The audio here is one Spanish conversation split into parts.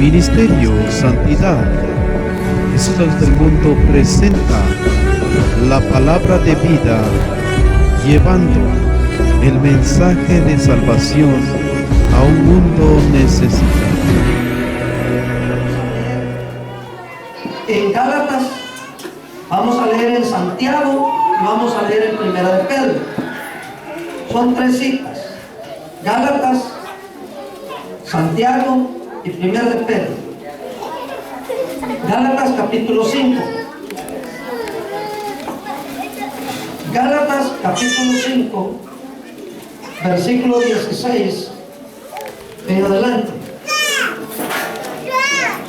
Ministerio Santidad, Jesús del Mundo presenta la palabra de vida, llevando el mensaje de salvación a un mundo necesitado. En Gálatas, vamos a leer en Santiago y vamos a leer en Primera de Pedro. Son 3 citas: Gálatas, Santiago y Primera de Pedro. Gálatas capítulo 5. Gálatas capítulo 5, versículo 16 en adelante.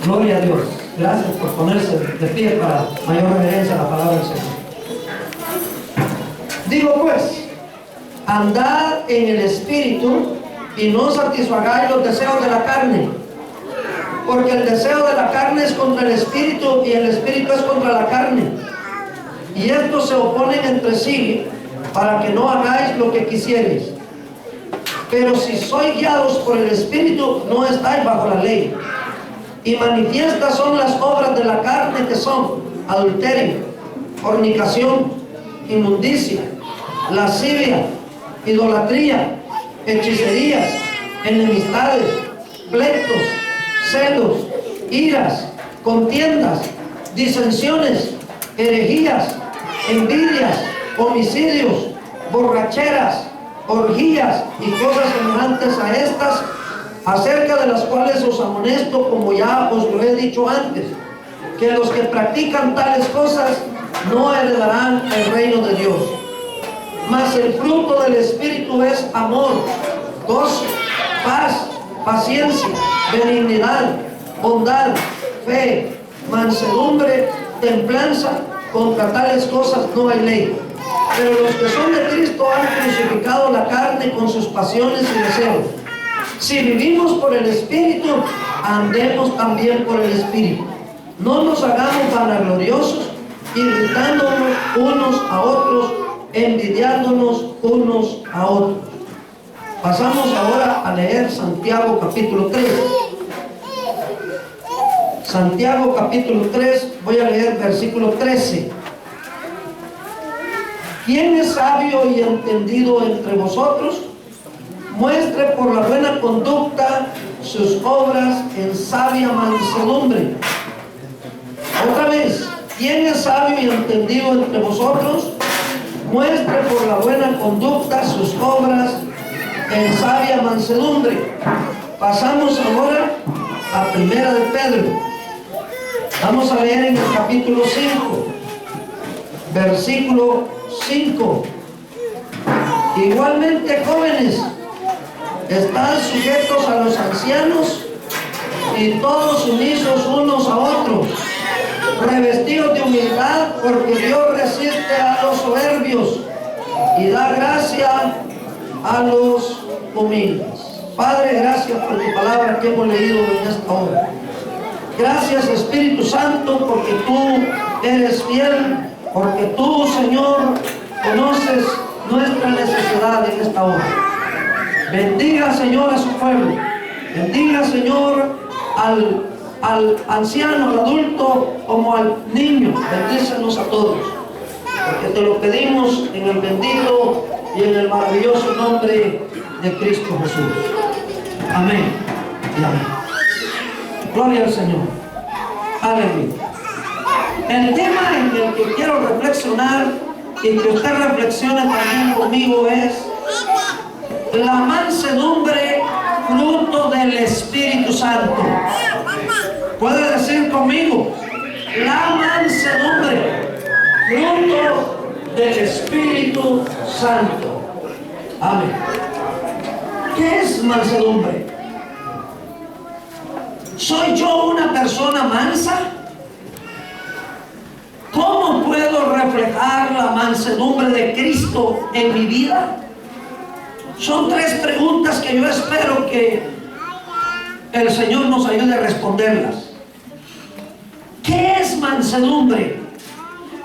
Gloria a Dios. Gracias por ponerse de pie para mayor reverencia a la palabra del Señor. Digo pues, andad en el Espíritu y no satisfagáis los deseos de la carne, porque el deseo de la carne es contra el Espíritu y el Espíritu es contra la carne, y estos se oponen entre sí para que no hagáis lo que quisierais. Pero si sois guiados por el Espíritu, no estáis bajo la ley. Y manifiestas son las obras de la carne, que son adulterio, fornicación, inmundicia, lascivia, idolatría, hechicerías, enemistades, pleitos, celos, iras, contiendas, disensiones, herejías, envidias, homicidios, borracheras, orgías y cosas semejantes a estas, acerca de las cuales os amonesto, como ya os lo he dicho antes, que los que practican tales cosas no heredarán el reino de Dios. Mas el fruto del Espíritu es amor, gozo, paz, paciencia, benignidad, bondad, fe, mansedumbre, templanza. Contra tales cosas no hay ley. Pero los que son de Cristo han crucificado la carne con sus pasiones y deseos. Si vivimos por el Espíritu, andemos también por el Espíritu. No nos hagamos vanagloriosos, irritándonos unos a otros, envidiándonos unos a otros. Pasamos ahora a leer Santiago capítulo 3. Santiago capítulo 3, voy a leer versículo 13. ¿Quién es sabio y entendido entre vosotros? Muestre por la buena conducta sus obras en sabia mansedumbre. Otra vez, ¿quién es sabio y entendido entre vosotros? Muestre por la buena conducta sus obras en sabia mansedumbre. Pasamos ahora a Primera de Pedro. Vamos a leer en el capítulo 5, versículo 5. Igualmente, jóvenes, están sujetos a los ancianos y todos sumisos unos a otros, revestidos de humildad, porque Dios resiste a los soberbios y da gracia a los humildes. Padre, gracias por tu palabra que hemos leído en esta hora. Gracias, Espíritu Santo, porque tú eres fiel, porque tú, Señor, conoces nuestra necesidad en esta hora. Bendiga, Señor, a su pueblo. Bendiga, Señor, al anciano, al adulto, como al niño. Bendícenos a todos, porque te lo pedimos en el bendito y en el maravilloso nombre de Cristo Jesús. Amén y amén. Gloria al Señor. Aleluya. El tema en el que quiero reflexionar y que usted reflexione también conmigo es la mansedumbre, fruto del Espíritu Santo. Puede decir conmigo: la mansedumbre, fruto del Espíritu Santo. Amén. ¿Qué es mansedumbre? ¿Soy yo una persona mansa? ¿Cómo puedo reflejar la mansedumbre de Cristo en mi vida? Son 3 preguntas que yo espero que el Señor nos ayude a responderlas. ¿Qué es mansedumbre?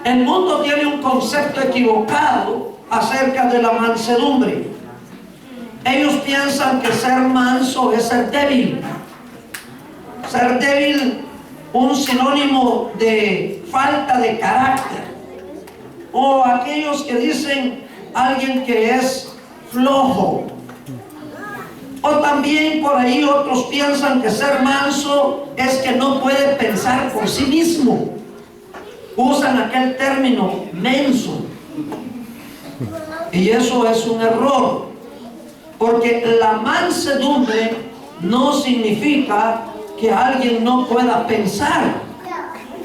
El mundo tiene un concepto equivocado acerca de la mansedumbre. Ellos piensan que ser manso es ser débil. Ser débil, un sinónimo de falta de carácter. O aquellos que dicen alguien que es flojo. O también por ahí otros piensan que ser manso es que no puede pensar por sí mismo. Usan aquel término menso. Y eso es un error. Porque la mansedumbre no significa que alguien no pueda pensar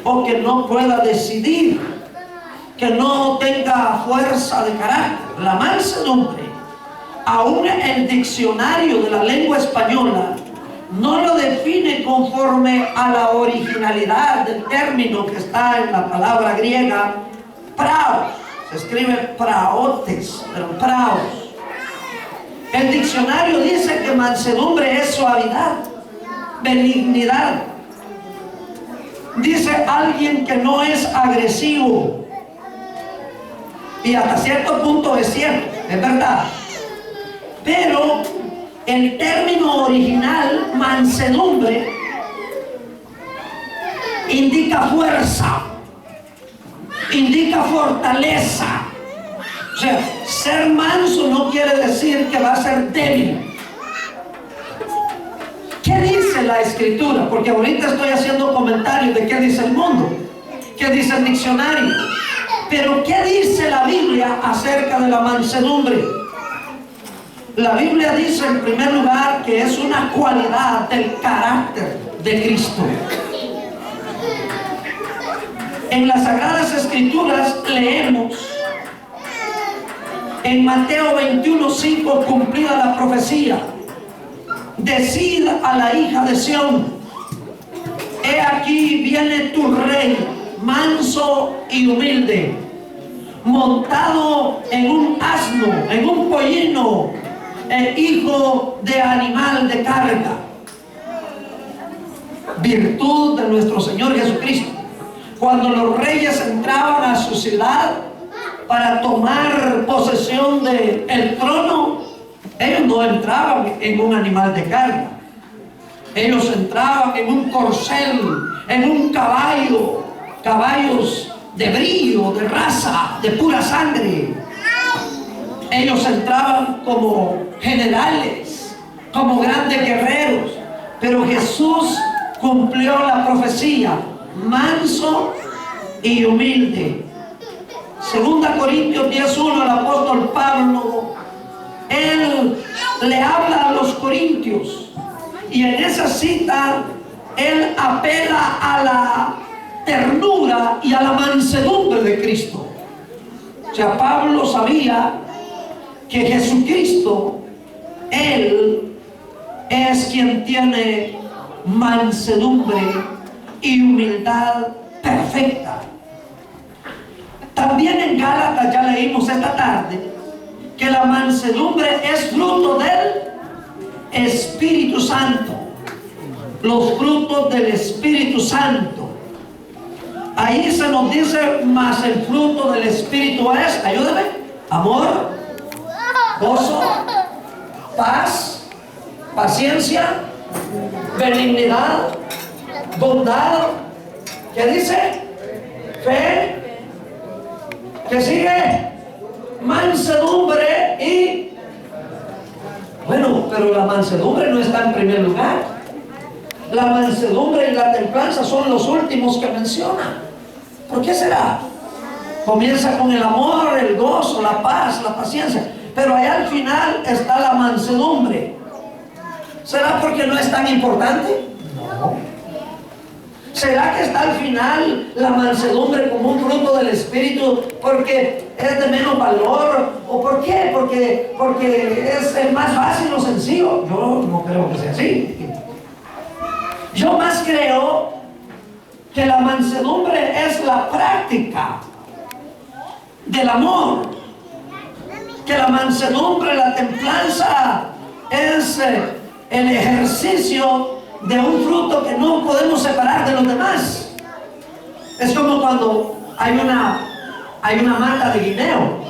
o que no pueda decidir, que no tenga fuerza de carácter. La mansedumbre, aún el diccionario de la lengua española no lo define conforme a la originalidad del término que está en la palabra griega praos. Se escribe praotes, pero praos. El diccionario dice que mansedumbre es suavidad, benignidad. Dice alguien que no es agresivo. Y hasta cierto punto es cierto, es verdad. Pero el término original, mansedumbre, indica fuerza, indica fortaleza. O sea, ser manso no quiere decir que va a ser débil. ¿Qué dice la Escritura? Porque ahorita estoy haciendo comentarios de qué dice el mundo, qué dice el diccionario. Pero ¿qué dice la Biblia acerca de la mansedumbre? La Biblia dice en primer lugar que es una cualidad del carácter de Cristo. En las Sagradas Escrituras leemos en Mateo 21:5, cumplida la profecía: decid a la hija de Sión, he aquí viene tu rey, manso y humilde, montado en un asno, en un pollino, hijo de animal de carga. Virtud de nuestro Señor Jesucristo. Cuando los reyes entraban a su ciudad para tomar posesión del trono, ellos no entraban en un animal de carga. Ellos entraban en un corcel, en un caballo, caballos de brillo, de raza, de pura sangre. Ellos entraban como generales, como grandes guerreros. Pero Jesús cumplió la profecía: manso y humilde. 2 Corintios 10:1, el apóstol Pablo, él le habla a los corintios, y en esa cita él apela a la ternura y a la mansedumbre de Cristo. O sea, Pablo sabía que Jesucristo, él es quien tiene mansedumbre y humildad perfecta. También en Gálatas ya leímos esta tarde que la mansedumbre es fruto del Espíritu Santo. Los frutos del Espíritu Santo. Ahí se nos dice: más el fruto del Espíritu es, ayúdame, amor, gozo, paz, paciencia, benignidad, bondad. ¿Qué dice? Fe. ¿Qué sigue? Mansedumbre y... Bueno, pero la mansedumbre no está en primer lugar. La mansedumbre y la templanza son los últimos que menciona. ¿Por qué será? Comienza con el amor, el gozo, la paz, la paciencia, pero allá al final está la mansedumbre. ¿Será porque no es tan importante? No. ¿Será que está al final la mansedumbre como un fruto del Espíritu porque es de menos valor? ¿O por qué? Porque es más fácil o sencillo. Yo no creo que sea así. Yo más creo que la mansedumbre es la práctica del amor. Que la mansedumbre, la templanza es el ejercicio de un fruto que no podemos separar de los demás. Es como cuando hay una mata de guineo.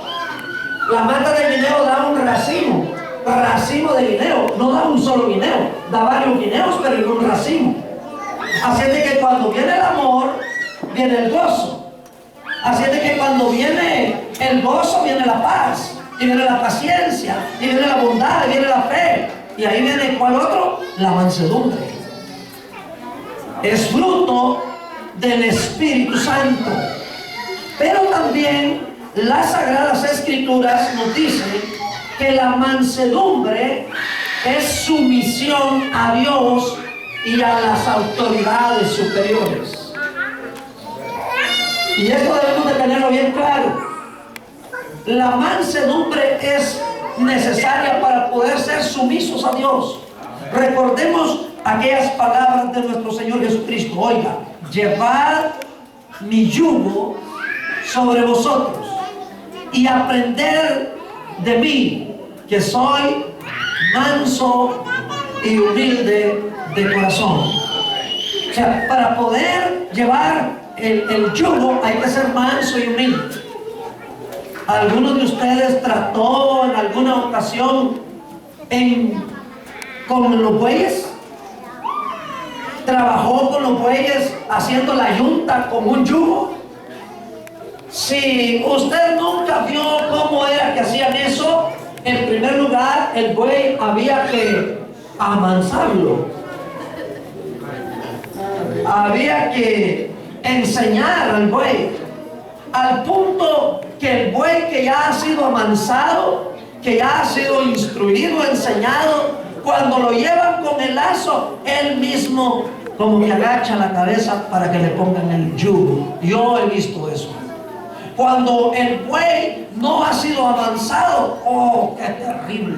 La mata de guineo da un racimo de guineo. No da un solo guineo, da varios guineos, pero en un racimo. Así es de que cuando viene el amor, viene el gozo. Así es de que cuando viene el gozo, viene la paz, y viene la paciencia, y viene la bondad, y viene la fe. Y ahí viene, ¿cuál otro? La mansedumbre. Es fruto del Espíritu Santo. Pero también las Sagradas Escrituras nos dicen que la mansedumbre es sumisión a Dios y a las autoridades superiores. Y esto debemos de tenerlo bien claro. La mansedumbre es necesaria para poder ser sumisos a Dios. Recordemos aquellas palabras de nuestro Señor Jesucristo. Oiga, llevad mi yugo sobre vosotros y aprender de mí, que soy manso y humilde de corazón. O sea, para poder llevar el yugo hay que ser manso y humilde. ¿Algunos de ustedes trató en alguna ocasión con los bueyes? ¿Trabajó con los bueyes haciendo la yunta con un yugo? Si usted nunca vio cómo era que hacían eso, en primer lugar el buey había que amansarlo. Había que enseñar al buey, al punto que el buey que ya ha sido amansado, que ya ha sido instruido, enseñado, cuando lo llevan con el lazo, él mismo como que agacha la cabeza para que le pongan el yugo. Yo he visto eso. Cuando el buey no ha sido avanzado, ¡oh, qué terrible!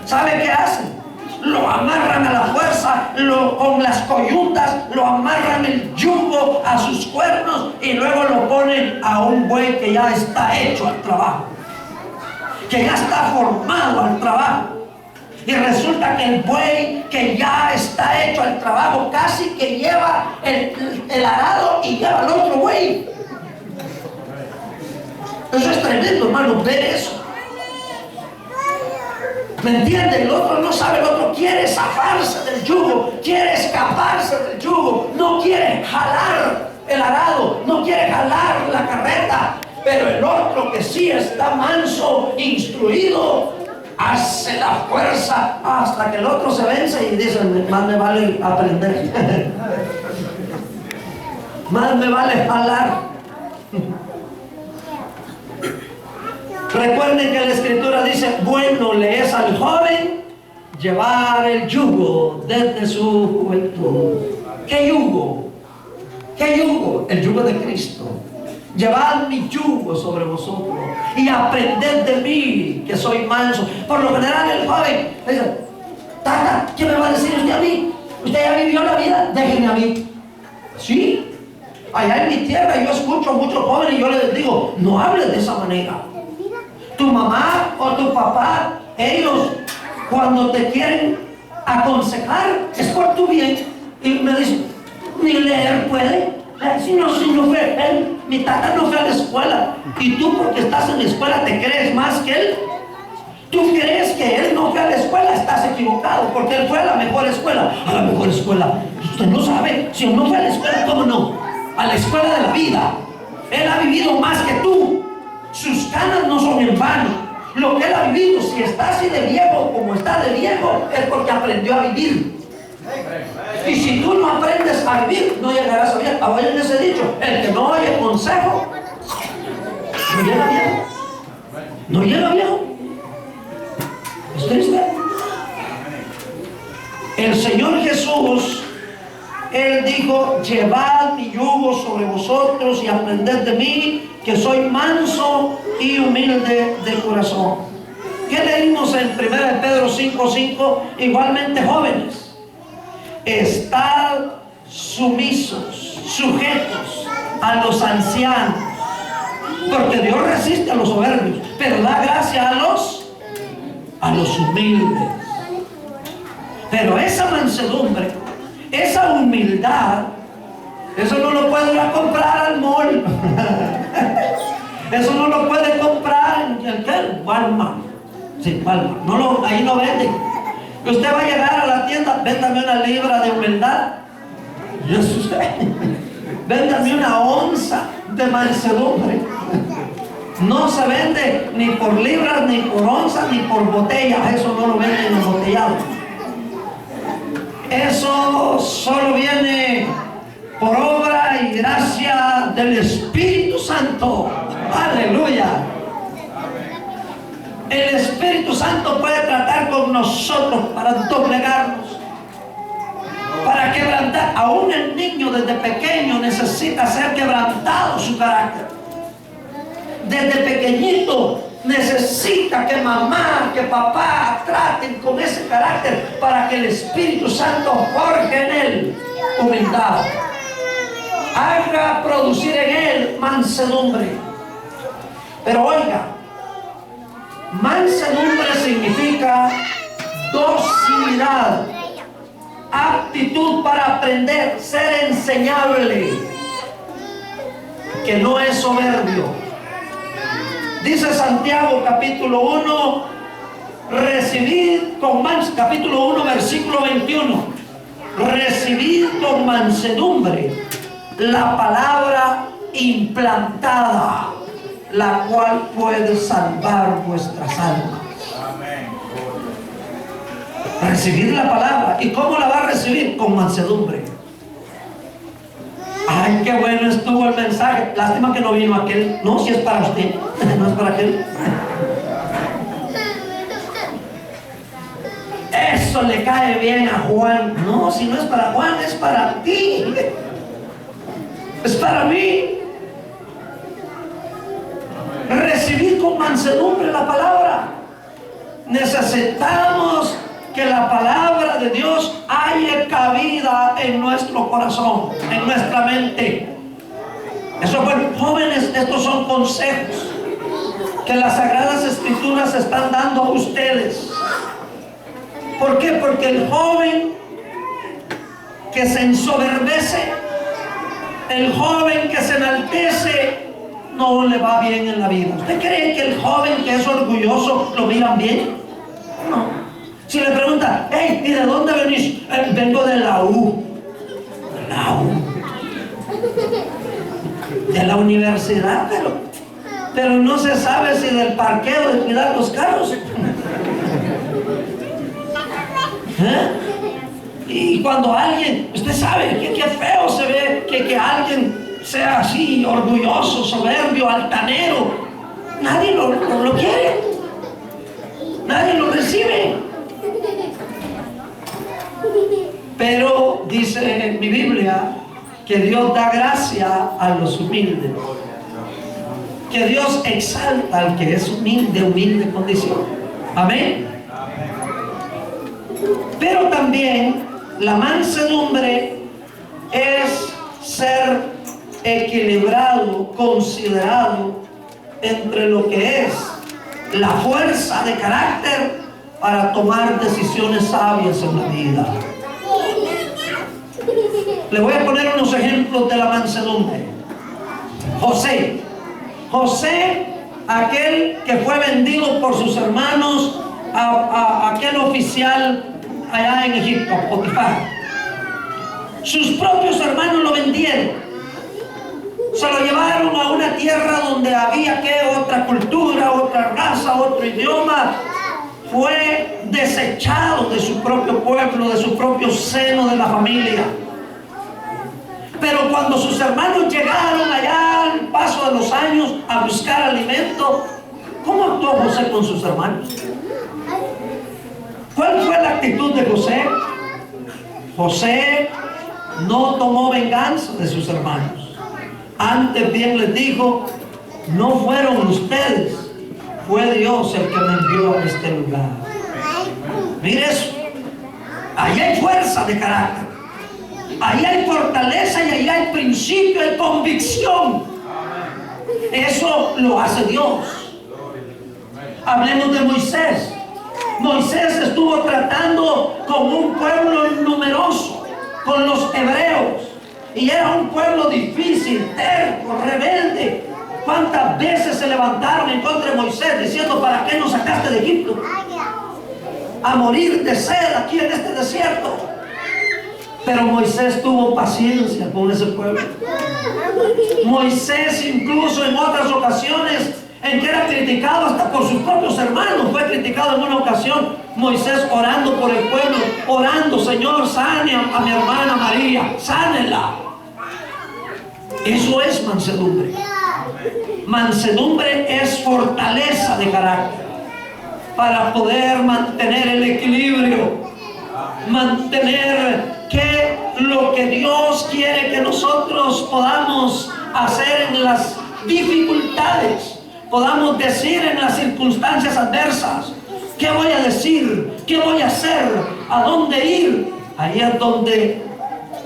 ¿Sabe qué hacen? Lo amarran a la fuerza, con las coyuntas, lo amarran el yugo a sus cuernos y luego lo ponen a un buey que ya está hecho al trabajo, que ya está formado al trabajo. Y resulta que el buey que ya está hecho al trabajo casi que lleva el arado y lleva al otro buey. Eso es tremendo, hermano, ver eso. ¿Me entiende? El otro no sabe, el otro quiere zafarse del yugo, quiere escaparse del yugo, no quiere jalar el arado, no quiere jalar la carreta. Pero el otro que sí está manso, instruido, hace la fuerza hasta que el otro se vence y dice, más me vale aprender. Más me vale jalar. Recuerden que la Escritura dice, bueno le es al joven llevar el yugo desde su juventud. ¿Qué yugo? ¿Qué yugo? El yugo de Cristo. Llevad mi yugo sobre vosotros y aprended de mí, que soy manso. Por lo general el joven dice, tata, ¿qué me va a decir usted a mí? ¿Usted ya vivió la vida? Déjenme a mí. ¿Sí? Allá en mi tierra yo escucho a muchos jóvenes y yo les digo, no hables de esa manera. Tu mamá o tu papá, ellos cuando te quieren aconsejar es por tu bien. Y me dicen, ni leer puede. Si no fue él, mi tata no fue a la escuela. Y tú porque estás en la escuela te crees más que él. Tú crees que él no fue a la escuela, estás equivocado, porque él fue a la mejor escuela. A la mejor escuela. Usted no sabe, si él no fue a la escuela, ¿cómo no? A la escuela de la vida. Él ha vivido más que tú. Sus canas no son en vano. Lo que él ha vivido, si está así de viejo como está de viejo, es porque aprendió a vivir. Y si tú no aprendes a vivir, no llegarás a viejo. Ahora les he dicho, el que no oye consejo, no llega viejo. No llega viejo. Es triste. El Señor Jesús, Él dijo, llevad mi yugo sobre vosotros y aprended de mí, que soy manso y humilde de corazón. ¿Qué leímos en 1 Pedro 5:5? Igualmente jóvenes, estad sumisos, sujetos a los ancianos, porque Dios resiste a los soberbios, pero da gracia a los humildes. Pero esa mansedumbre, esa humildad, eso no lo puede ir a comprar al mall. Eso no lo puede comprar en el Walmart. Sí, Walmart. Ahí no venden. Usted va a llegar a la tienda, véndame una libra de humildad. Jesús, véndame una onza de mansedumbre. No se vende ni por libras, ni por onzas, ni por botellas. Eso no lo venden embotellado. Eso solo viene por obra y gracia del Espíritu Santo. Aleluya. El Espíritu Santo puede tratar con nosotros para doblegarnos, para quebrantar. Aún el niño desde pequeño necesita ser quebrantado su carácter. Desde pequeñito necesita que mamá, que papá traten con ese carácter para que el Espíritu Santo forje en él humildad, haga producir en él mansedumbre. Pero oiga, mansedumbre significa docilidad, aptitud para aprender, ser enseñable, que no es soberbio. Dice Santiago capítulo 1, recibid con capítulo 1 versículo 21, recibid con mansedumbre la palabra implantada, la cual puede salvar vuestras almas. Recibid la palabra. ¿Y cómo la va a recibir? Con mansedumbre. Ay, qué bueno estuvo el mensaje. Lástima que no vino aquel. No, si es para usted, no es para aquel. Eso le cae bien a Juan. No, si no es para Juan, es para ti. Es para mí. Recibir con mansedumbre la palabra. Necesitamos que la palabra de Dios haya cabida en nuestro corazón, en nuestra mente. Eso, bueno, jóvenes, estos son consejos que las Sagradas Escrituras están dando a ustedes. ¿Por qué? Porque el joven que se ensoberbece, el joven que se enaltece, no le va bien en la vida. ¿Usted cree que el joven que es orgulloso lo miran bien? No. Si le pregunta, hey, ¿y de dónde venís? Vengo de la U. ¿De la U? De la universidad, pero no se sabe si del parqueo de cuidar los carros. Y cuando alguien, usted sabe que feo se ve que alguien sea así, orgulloso, soberbio, altanero. Nadie lo quiere, nadie lo recibe. Pero dice mi Biblia que Dios da gracia a los humildes, que Dios exalta al que es humilde, humilde condición. Amén. Pero también la mansedumbre es ser equilibrado, considerado entre lo que es la fuerza de carácter para tomar decisiones sabias en la vida. Le voy a poner unos ejemplos de la mansedumbre. José, aquel que fue vendido por sus hermanos a aquel oficial allá en Egipto, Potifar. Sus propios hermanos lo vendieron, se lo llevaron a una tierra donde había otra cultura, otra raza, otro idioma. Fue desechado de su propio pueblo, de su propio seno, de la familia. Pero cuando sus hermanos llegaron allá al paso de los años a buscar alimento, ¿cómo actuó José con sus hermanos? ¿Cuál fue la actitud de José? José no tomó venganza de sus hermanos. Antes bien les dijo, no fueron ustedes, fue Dios el que me envió a este lugar. Mire eso. Ahí hay fuerza de carácter. Ahí hay fortaleza y ahí hay principio, hay convicción. Eso lo hace Dios. Hablemos de Moisés. Moisés estuvo tratando con un pueblo numeroso, con los hebreos. Y era un pueblo difícil, terco, rebelde. ¿Cuántas veces se levantaron en contra de Moisés diciendo, ¿para qué nos sacaste de Egipto? A morir de sed aquí en este desierto. Pero Moisés tuvo paciencia con ese pueblo. Moisés, incluso en otras ocasiones en que era criticado hasta por sus propios hermanos, fue criticado en una ocasión. Moisés orando por el pueblo, orando: Señor, sane a mi hermana María, sánela. Eso es mansedumbre. Mansedumbre es fortaleza de carácter para poder mantener el equilibrio, mantener que lo que Dios quiere que nosotros podamos hacer en las dificultades, podamos decir en las circunstancias adversas. ¿Qué voy a decir? ¿Qué voy a hacer? ¿A dónde ir? Ahí es donde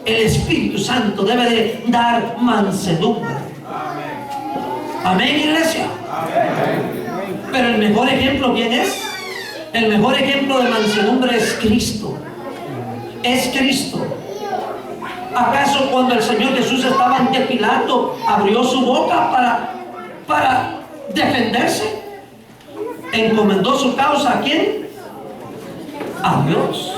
el Espíritu Santo debe de dar mansedumbre. Amén, iglesia. Pero el mejor ejemplo, ¿quién es? El mejor ejemplo de mansedumbre es Cristo. Es Cristo. ¿Acaso cuando el Señor Jesús estaba ante Pilato abrió su boca para defenderse? ¿Encomendó su causa a quién? A Dios.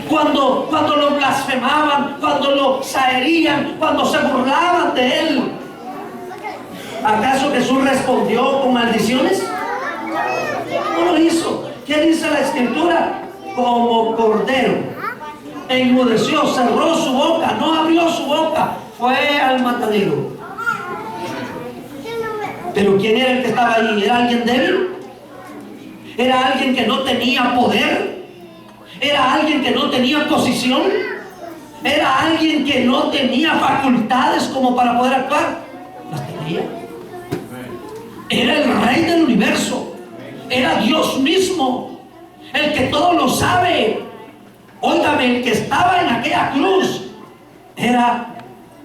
Cuando lo blasfemaban, cuando lo saherían, cuando se burlaban de él, ¿acaso Jesús respondió con maldiciones? No lo hizo. ¿Qué dice la Escritura? Como cordero enmudeció, cerró su boca, no abrió su boca, fue al matadero. Pero ¿quién era el que estaba ahí? ¿Era alguien débil? ¿Era alguien que no tenía poder? ¿Era alguien que no tenía posición? ¿Era alguien que no tenía facultades como para poder actuar? Las tenía. Era el Rey del universo. Era Dios mismo, el que todo lo sabe. Óigame, el que estaba en aquella cruz era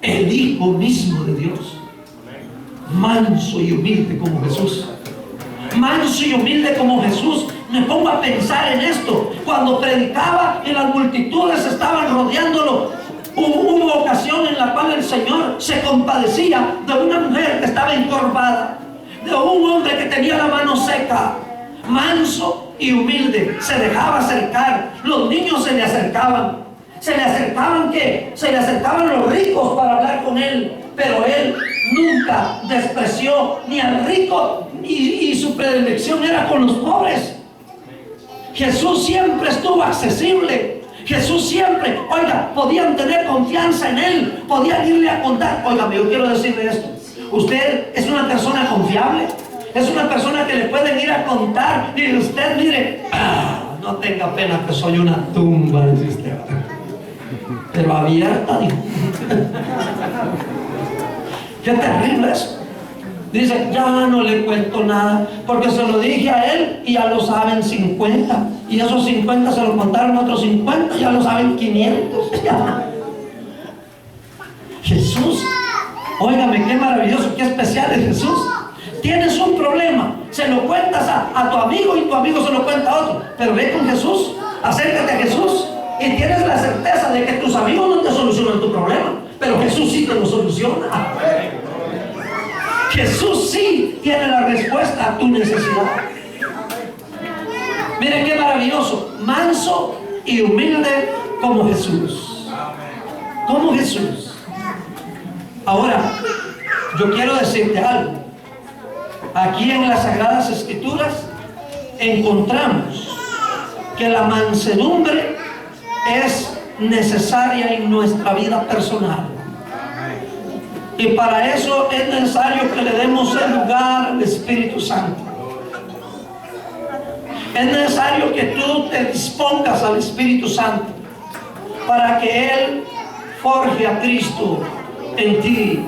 el Hijo mismo de Dios. Manso y humilde como Jesús. Manso y humilde como Jesús. Me pongo a pensar en esto. Cuando predicaba y las multitudes estaban rodeándolo, hubo ocasión en la cual el Señor se compadecía de una mujer que estaba encorvada, de un hombre que tenía la mano seca. Manso y humilde, se dejaba acercar. Los niños se le acercaban. Se le acercaban los ricos para hablar con él, pero él nunca despreció ni al rico, y su predilección era con los pobres. Jesús siempre estuvo accesible. Jesús siempre, oiga, podían tener confianza en él, podían irle a contar. Oiga, yo quiero decirle esto: usted es una persona confiable. Es una persona que le pueden ir a contar y usted mire, no tenga pena que soy una tumba, dice usted. Pero abierta, dijo. Qué terrible eso. Dice, ya no le cuento nada, porque se lo dije a él y ya lo saben 50. Y esos 50 se lo contaron otros 50, ya lo saben 500. Jesús, óigame, qué maravilloso, qué especial es Jesús. Tienes un problema, se lo cuentas a tu amigo y tu amigo se lo cuenta a otro. Pero ve con Jesús, acércate a Jesús y tienes la certeza de que tus amigos no te solucionan tu problema, pero Jesús sí te lo soluciona. Jesús sí tiene la respuesta a tu necesidad. Miren qué maravilloso, manso y humilde como Jesús. Como Jesús. Ahora, yo quiero decirte algo. Aquí en las Sagradas Escrituras encontramos que la mansedumbre es necesaria en nuestra vida personal. Y para eso es necesario que le demos el lugar al Espíritu Santo. Es necesario que tú te dispongas al Espíritu Santo para que Él forje a Cristo en ti,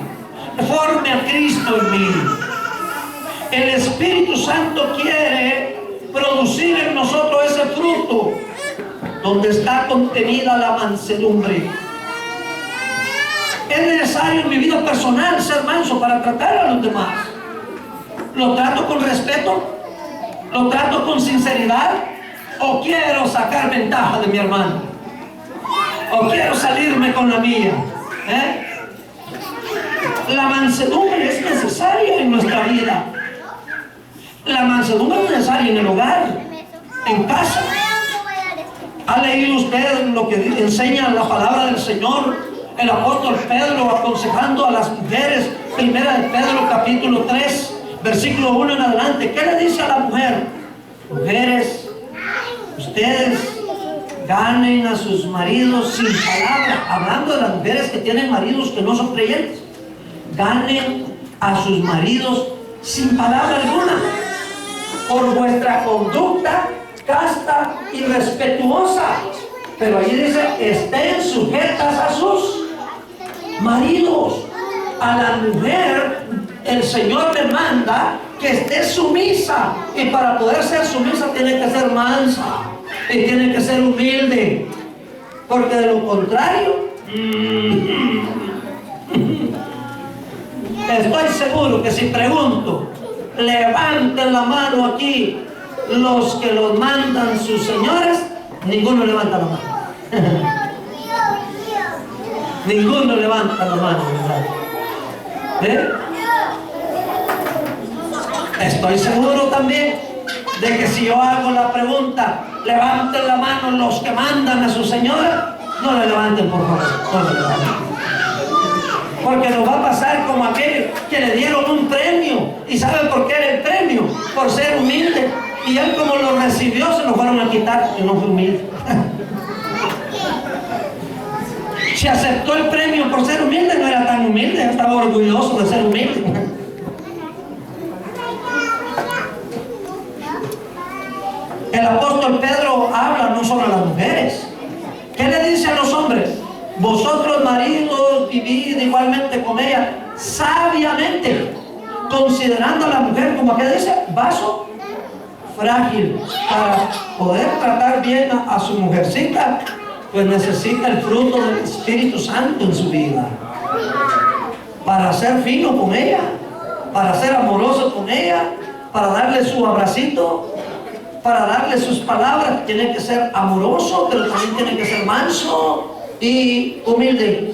forme a Cristo en mí. El Espíritu Santo quiere producir en nosotros ese fruto donde está contenida la mansedumbre. Es necesario en mi vida personal ser manso para tratar a los demás. ¿Lo trato con respeto? ¿Lo trato con sinceridad? ¿O quiero sacar ventaja de mi hermano? ¿O quiero salirme con la mía? La mansedumbre es necesaria en nuestra vida. La mansedumbre es necesaria en el hogar, en casa. ¿Ha leído usted lo que enseña la palabra del Señor? El apóstol Pedro aconsejando a las mujeres, primera de Pedro capítulo 3, versículo 1 en adelante. ¿Qué le dice a la mujer? Mujeres, ustedes ganen a sus maridos sin palabra. Hablando de las mujeres que tienen maridos que no son creyentes. Ganen a sus maridos sin palabra alguna, por vuestra conducta casta y respetuosa. Pero ahí dice, estén sujetas a sus maridos. A la mujer el Señor le manda que esté sumisa, y para poder ser sumisa tiene que ser mansa y tiene que ser humilde, porque de lo contrario estoy seguro que si pregunto, levanten la mano aquí los que los mandan sus señores, ninguno levanta la mano. Ninguno levanta la mano, ¿verdad? Estoy seguro también de que si yo hago la pregunta, levanten la mano los que mandan a su señora, no le levanten, por favor, no le levanten. Porque nos va a pasar como aquellos que le dieron un premio. ¿Y saben por qué era el premio? Por ser humilde. Y él, como lo recibió, se lo fueron a quitar porque no fue humilde. Si aceptó el premio por ser humilde, no era tan humilde, estaba orgulloso de ser humilde. El apóstol Pedro habla no solo a las mujeres. ¿Qué le dice a los hombres? Vosotros maridos vivid igualmente con ella sabiamente, considerando a la mujer como que dice, vaso frágil, para poder tratar bien a su mujercita, pues necesita el fruto del Espíritu Santo en su vida, para ser fino con ella, para ser amoroso con ella, para darle su abracito, para darle sus palabras. Tiene que ser amoroso, pero también tiene que ser manso y humilde.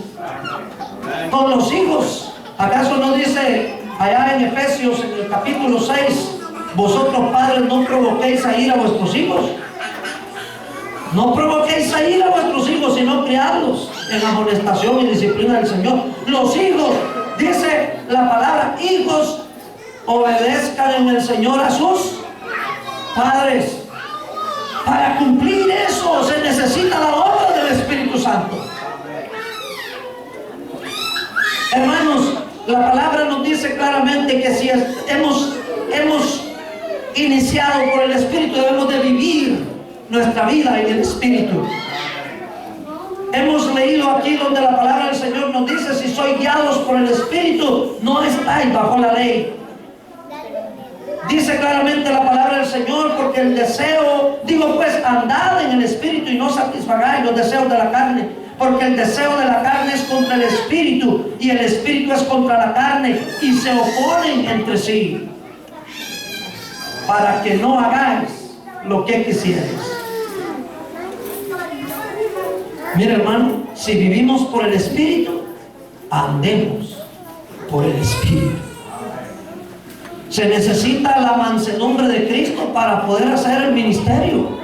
Con los hijos, ¿acaso no dice allá en Efesios, en el capítulo 6, vosotros padres no provoquéis a ir a vuestros hijos? No provoquéis a ir a vuestros hijos, sino criadlos en la amonestación y disciplina del Señor. Los hijos, dice la palabra, hijos, obedezcan en el Señor a sus padres. Para cumplir eso se necesita la obra del Espíritu Santo. Hermanos, la palabra nos dice claramente que si hemos iniciado por el Espíritu, debemos de vivir nuestra vida en el Espíritu. Hemos leído aquí donde la palabra del Señor nos dice, si sois guiados por el Espíritu, no estáis bajo la ley. Dice claramente la palabra del Señor, porque el deseo, digo pues, andad en el Espíritu y no satisfagáis los deseos de la carne, porque el deseo de la carne es contra el Espíritu y el Espíritu es contra la carne, y se oponen entre sí, para que no hagáis lo que quisierais. Mira, hermano, si vivimos por el Espíritu, andemos por el Espíritu. Se necesita la mansedumbre de Cristo para poder hacer el ministerio.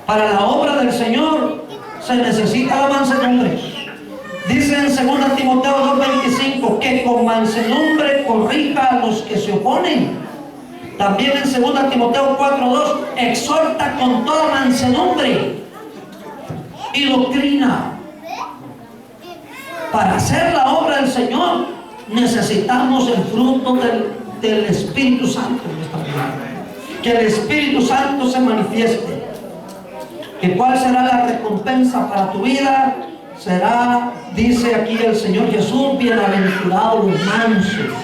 Para la obra del Señor se necesita la mansedumbre. Dice en 2 Timoteo 2:25 que con mansedumbre corrija a los que se oponen. También en 2 Timoteo 4:2 exhorta con toda mansedumbre y doctrina. Para hacer la obra del Señor necesitamos el fruto del Espíritu Santo en nuestra vida. Que el Espíritu Santo se manifieste. ¿Que cuál será la recompensa para tu vida? Será, dice aquí el Señor Jesús, bienaventurados los mansos,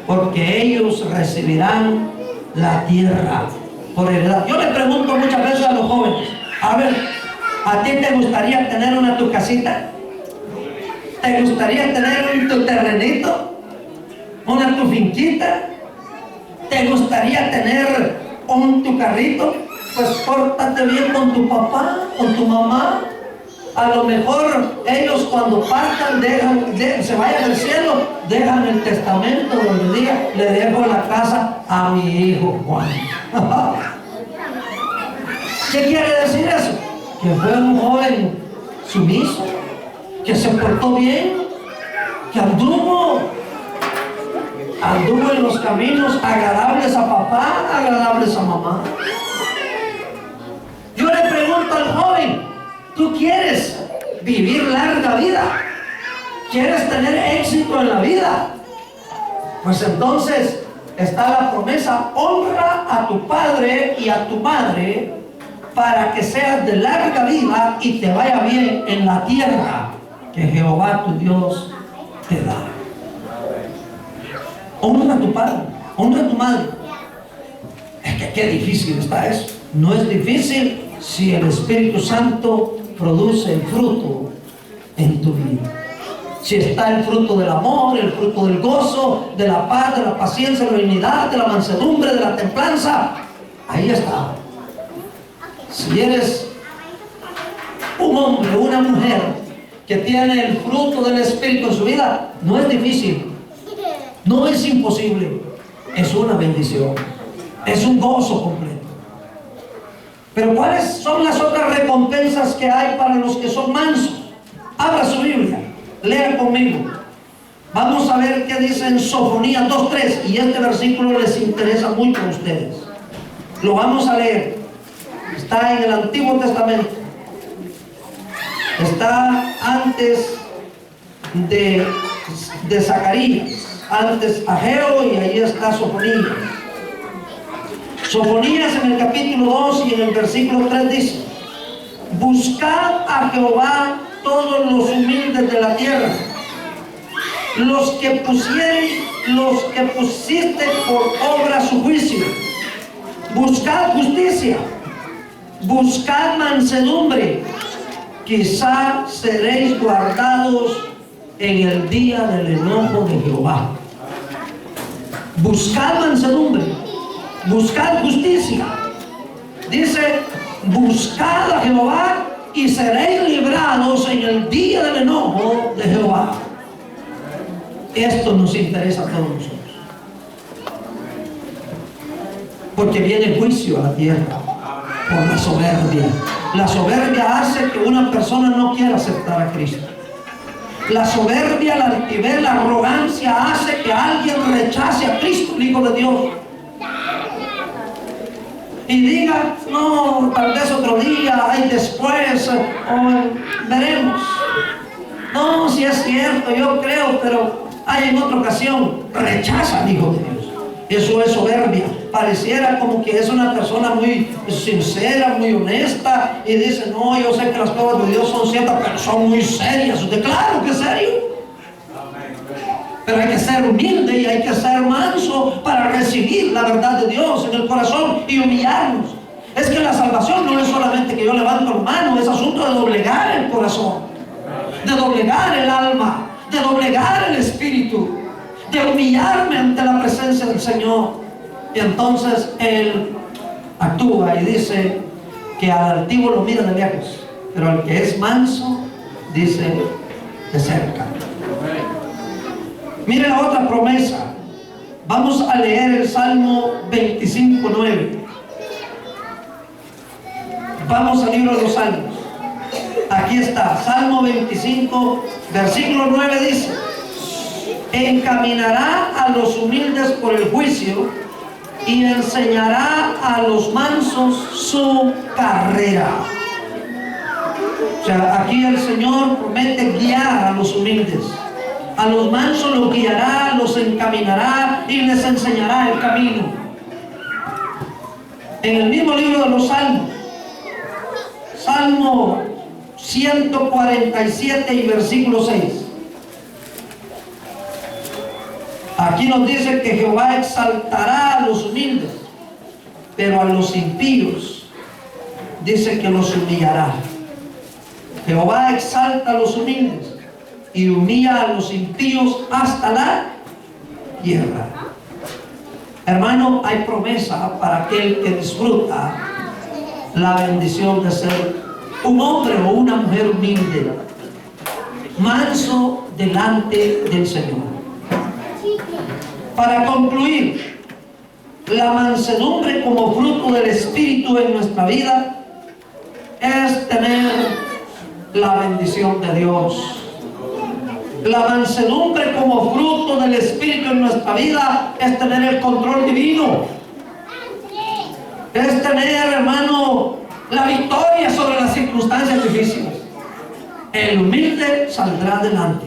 porque ellos recibirán la tierra por heredad. Yo le pregunto muchas veces a los jóvenes, a ver, ¿a ti te gustaría tener una tu casita? ¿Te gustaría tener tu terrenito? ¿Una tu finquita? ¿Te gustaría tener tu carrito? Pues pórtate bien con tu papá, con tu mamá. A lo mejor ellos cuando partan, se vayan al cielo, dejan el testamento donde diga, le dejo la casa a mi hijo Juan. ¿Qué quiere decir eso? Que fue un joven sumiso, que se portó bien, que anduvo en los caminos agradables a papá, agradables a mamá. Yo le pregunto al joven, ¿tú quieres vivir larga vida? ¿Quieres tener éxito en la vida? Pues entonces está la promesa: honra a tu padre y a tu madre para que seas de larga vida y te vaya bien en la tierra que Jehová tu Dios te da. Honra a tu padre, honra a tu madre. Es que qué difícil está eso. No es difícil si el Espíritu Santo produce el fruto en tu vida. Si está el fruto del amor, el fruto del gozo, de la paz, de la paciencia, de la unidad, de la mansedumbre, de la templanza, ahí está. Si eres un hombre o una mujer que tiene el fruto del Espíritu en su vida, no es difícil, no es imposible, es una bendición, es un gozo completo. Pero ¿cuáles son las otras recompensas que hay para los que son mansos? Abra su Biblia, lea conmigo. Vamos a ver qué dice en Sofonías 2:3, y este versículo les interesa mucho a ustedes. Lo vamos a leer. Está en el Antiguo Testamento. Está antes de Zacarías, antes Ageo, y ahí está Sofonías. Sofonías en el capítulo 2 y en el versículo 3 dice: buscad a Jehová todos los humildes de la tierra, los que pusiste por obra su juicio. Buscad justicia, buscad mansedumbre, quizá seréis guardados en el día del enojo de Jehová. Buscad mansedumbre, buscad justicia. Dice: buscad a Jehová y seréis librados en el día del enojo de Jehová. Esto nos interesa a todos nosotros, porque viene juicio a la tierra por la soberbia. La soberbia hace que una persona no quiera aceptar a Cristo. La soberbia, la altivez, la arrogancia hace que alguien rechace a Cristo, el Hijo de Dios, y diga: no, tal vez otro día, ay, después, o veremos. No, si es cierto, yo creo, pero hay en otra ocasión. Rechaza al Hijo de Dios. Eso es soberbia. Pareciera como que es una persona muy sincera, muy honesta, y dice: no, yo sé que las cosas de Dios son ciertas, pero son muy serias. Usted, claro que es serio, pero hay que ser humilde y hay que ser manso para recibir la verdad de Dios en el corazón y humillarnos. Es que la salvación no es solamente que yo levanto la mano, es asunto de doblegar el corazón, de doblegar el alma, de doblegar el espíritu, de humillarme ante la presencia del Señor. Y entonces Él actúa y dice que al altivo lo mira de lejos, pero al que es manso, dice, de cerca. Mire la otra promesa. Vamos a leer el Salmo 25:9. Vamos al libro de los Salmos. Aquí está, Salmo 25, versículo 9 dice: encaminará a los humildes por el juicio y enseñará a los mansos su carrera. O sea, aquí el Señor promete guiar a los humildes. A los mansos los guiará, los encaminará y les enseñará el camino. En el mismo libro de los Salmos, Salmo 147 y versículo 6. Aquí nos dice que Jehová exaltará a los humildes, pero a los impíos dice que los humillará. Jehová exalta a los humildes y humilla a los impíos hasta la tierra. Hermano, hay promesa para aquel que disfruta la bendición de ser un hombre o una mujer humilde, manso delante del Señor. Para concluir, la mansedumbre como fruto del Espíritu en nuestra vida es tener la bendición de Dios. La mansedumbre como fruto del Espíritu en nuestra vida es tener el control divino. Es tener, hermano, la victoria sobre las circunstancias difíciles. El humilde saldrá adelante.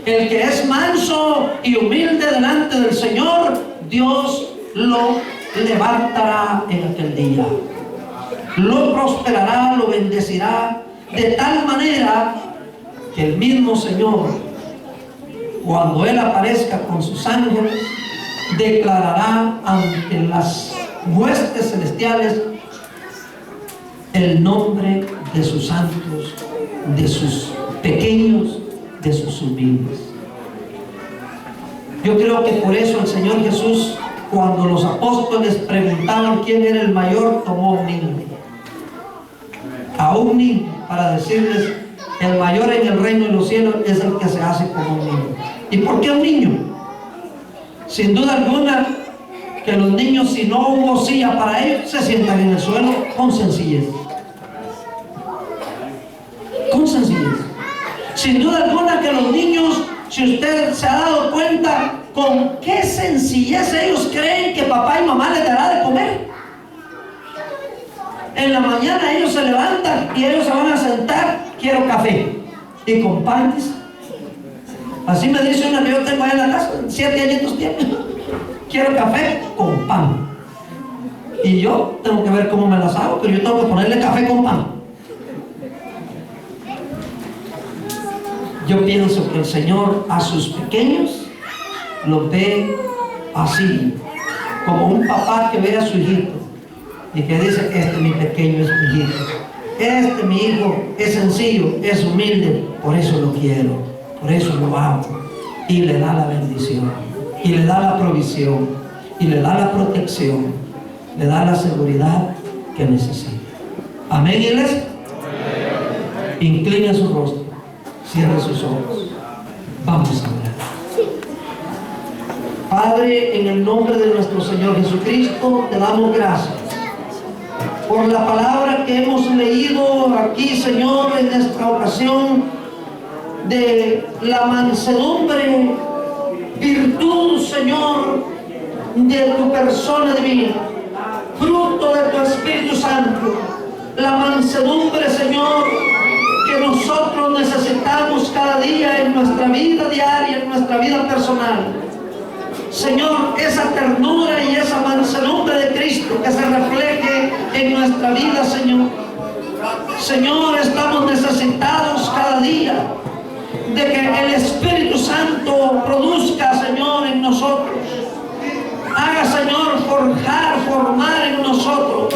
El que es manso y humilde delante del Señor, Dios lo levantará en aquel día. Lo prosperará, lo bendecirá, de tal manera que el mismo Señor, cuando Él aparezca con sus ángeles, declarará ante las huestes celestiales el nombre de sus santos, de sus pequeños, de sus humildes. Yo creo que por eso el Señor Jesús, cuando los apóstoles preguntaban quién era el mayor, tomó un niño. A un niño, para decirles, el mayor en el reino de los cielos es el que se hace como un niño. ¿Y por qué un niño? Sin duda alguna, que los niños, si no hubo silla para ellos, se sientan en el suelo con sencillez. Con sencillez. Sin duda alguna que los niños, si usted se ha dado cuenta, con qué sencillez ellos creen que papá y mamá les dará de comer. En la mañana ellos se levantan y ellos se van a sentar, quiero café. Y con panes. Así me dice una que yo tengo ahí en la casa, 7 añitos tiene. Quiero café con pan. Y yo tengo que ver cómo me las hago, pero yo tengo que ponerle café con pan. Yo pienso que el Señor a sus pequeños los ve así, como un papá que ve a su hijito y que dice, este mi pequeño es mi hijito, este mi hijo es sencillo, es humilde, por eso lo quiero, por eso lo amo. Y le da la bendición, y le da la provisión, y le da la protección, le da la seguridad que necesita. Amén, iglesia. Incline su rostro, cierre sus ojos, vamos a orar. Padre, en el nombre de nuestro Señor Jesucristo, te damos gracias por la palabra que hemos leído aquí, Señor, en esta ocasión, de la mansedumbre, virtud, Señor, de tu persona divina, fruto de tu Espíritu Santo. La mansedumbre, Señor, que nosotros necesitamos cada día en nuestra vida diaria, en nuestra vida personal. Señor, esa ternura y esa mansedumbre de Cristo que se refleje en nuestra vida, Señor. Señor, estamos necesitados cada día de que el Espíritu Santo produzca, Señor, en nosotros. Haga, Señor, formar en nosotros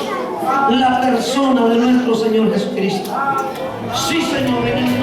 la persona de nuestro Señor Jesucristo. Sí, Señor, en el